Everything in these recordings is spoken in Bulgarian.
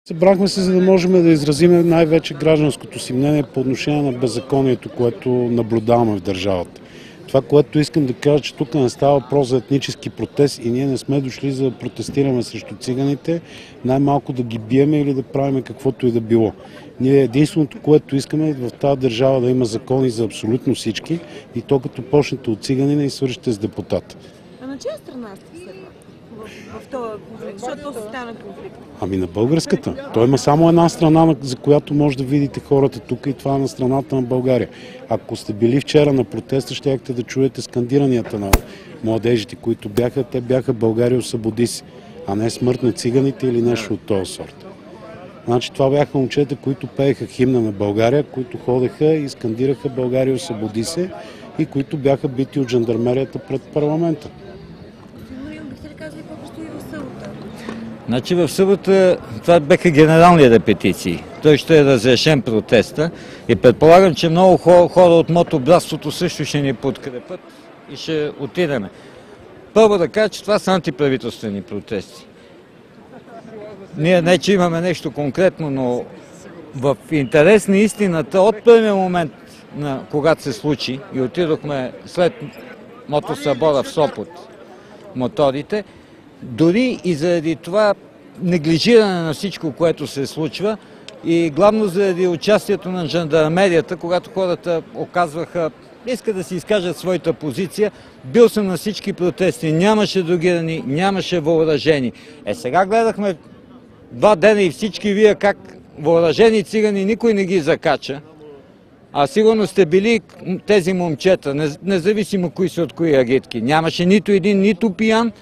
Събрахме се, за да можем да изразим най-вече гражданското си мнение по отношение на беззаконието, което наблюдаваме в държавата. Това, което искам да кажа, че тук не става въпрос за етнически протест и ние не сме дошли за да протестираме срещу циганите, най-малко да ги биеме или да правим каквото и да било. Ние единственото, което искаме е в тази държава да има закони за абсолютно всички и то като почнете от циганина и свършите с депутата. А на чия страна сте сега в този конфликт? Защото се стана конфликт? Ами на българската. Той има само една страна, за която може да видите хората тук и това е на страната на България. Ако сте били вчера на протеста, щяхте да чуете скандиранията на младежите, които бяха. Те бяха "България, освободи се", а не "Смърт на циганите" или нещо от този сорт. Значи това бяха момчета, които пееха химна на България, които ходеха и скандираха "България, освободи се" и които бяха бити от жандармерията пред парламента. Значи в събота това бяха генерални репетиции. Той ще е разрешен протеста и предполагам, че много хора от мотобратството също ще ни подкрепят и ще отидеме. Първо да кажа, че това са антиправителствени протести. Ние не, че имаме нещо конкретно, но в интерес на истината от първия момент, когато се случи и отидохме след мотосъбора в Сопот, моторите, дори и заради това неглижиране на всичко, което се случва и главно заради участието на жандармерията, когато хората оказваха, искат да си изкажат своята позиция. Бил съм на всички протести, нямаше дрогирани, нямаше въоръжени. Сега гледахме 2 дена и всички вие как въоръжени цигани никой не ги закача. А сигурно сте били тези момчета, независимо кои са от кои агитки. Нямаше нито един, нито пиян,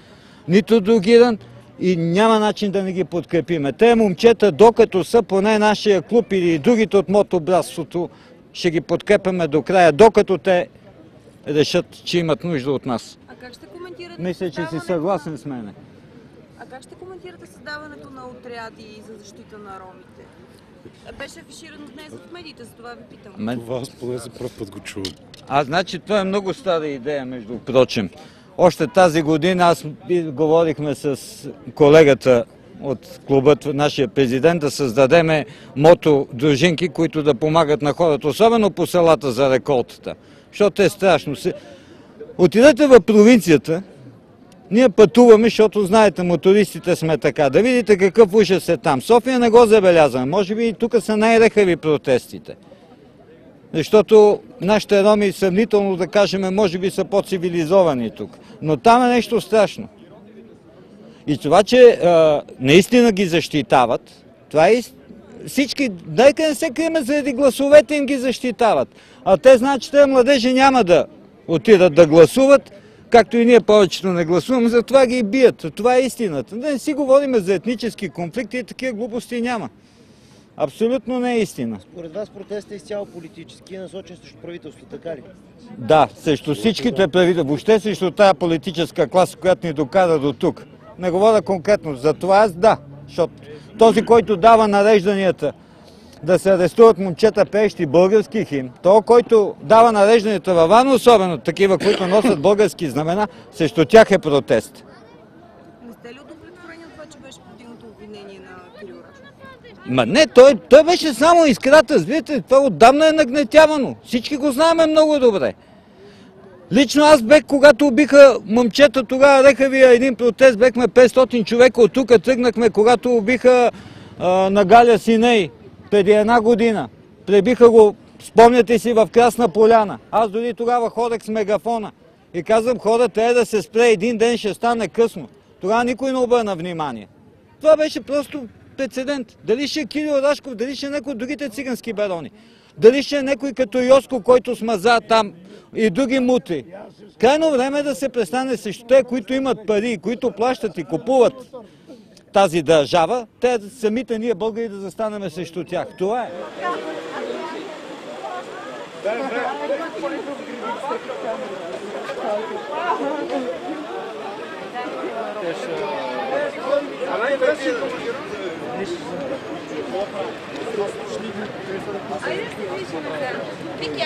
нито другиран и няма начин да не ги подкрепиме. Те момчета, докато са поне нашия клуб или другите от мотобратството, ще ги подкрепяме до края, докато те решат, че имат нужда от нас. А как ще коментирате? Мисля, че си съгласен с мене. А как ще коментирате създаването на отряди за защита на ромите? Беше афиширано днес в медиите, за това ви питам. Това аз поне за пръв път го чувам. Значи това е много стара идея, между прочим. Още тази година аз говорихме с колегата от клуба, нашия президент, да създадеме мотодружинки, които да помагат на хората, особено по селата за реколтата. Защото е страшно. Отидете в провинцията, ние пътуваме, защото знаете, мотористите сме така, да видите какъв ужас е там. София не го забелязваме, може би и тук са най-рехави протестите. Защото нашите роми, съмнително да кажем, може би са по-цивилизовани тук. Но там е нещо страшно. И това, че наистина ги защитават, това е всички, нека не се криме, заради гласовете им ги защитават. А те знаят, че тези младежи няма да отидат да гласуват, както и ние повечето не гласуваме, затова ги бият. Това е истината. Да не си говорим за етнически конфликти и такива глупости няма. Абсолютно не е истина. Според вас протестът е изцяло политически и насочен срещу правителството, така ли? Да, срещу всичките правителства, въобще срещу тая политическа класа, която ни докара до тук. Не говоря конкретно за това, аз да, защото този, който дава нарежданията да се арестуват момчета, пеещи български химн, този, който дава нарежданията във Варна, особено такива, които носят български знамена, срещу тях е протест. Не сте ли удовлетворени от това, че беше повдигнато обвинение на Кирил Рашков? Ма не, той беше само искрата, видите, това отдавна е нагнетявано. Всички го знаем много добре. Лично аз бех, когато убиха момчета, тогава рехавия един протест, бехме 500 човека, от тук тръгнахме, когато убиха на Галя Синей преди 1 година. Пребиха го, спомняте си, в Красна Поляна. Аз дори тогава ходех с мегафона и казвам, хората е да се спре, един ден ще стане късно. Тогава никой не обърна внимание. Това беше просто прецедент. Дали ще е Кирил Рашков, дали ще е някой от другите цигански барони. Дали ще е някой като Йоско, който смаза там и други мутри. Крайно време е да се престане срещу те, които имат пари, които плащат и купуват тази държава, те самите ние българи да застанем срещу тях. Това е. Peki,